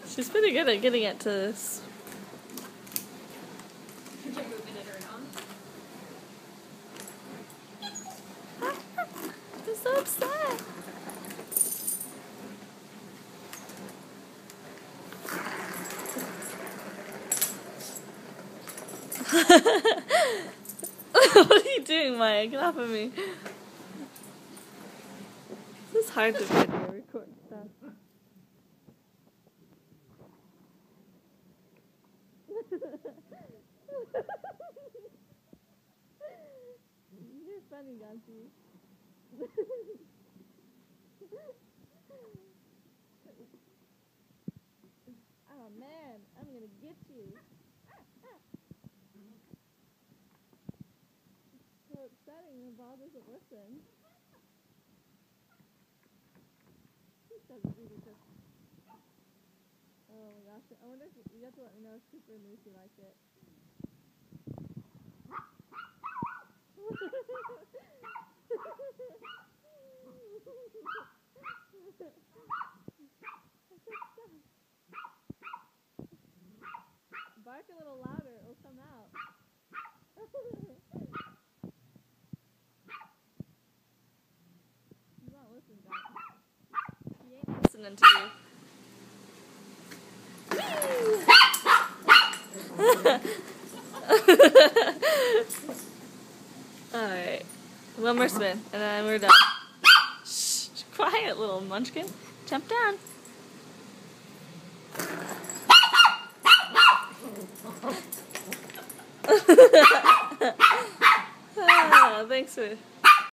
She's pretty good at getting it to... You're moving it around. I'm so upset. What are you doing, Myah? Get off of me. This is hard to video record stuff. You're funny, Gonchie. Oh man, I'm gonna get you. It's so upsetting, the ball doesn't listen. He doesn't really just... Oh my gosh, I wonder if you have to let me know if Super and Lucy like it. Bark a little louder, it will come out. He's not listening, guys. He ain't listening to you. Alright, one more spin, and then we're done. Shh, quiet little munchkin. Jump down. Thanks for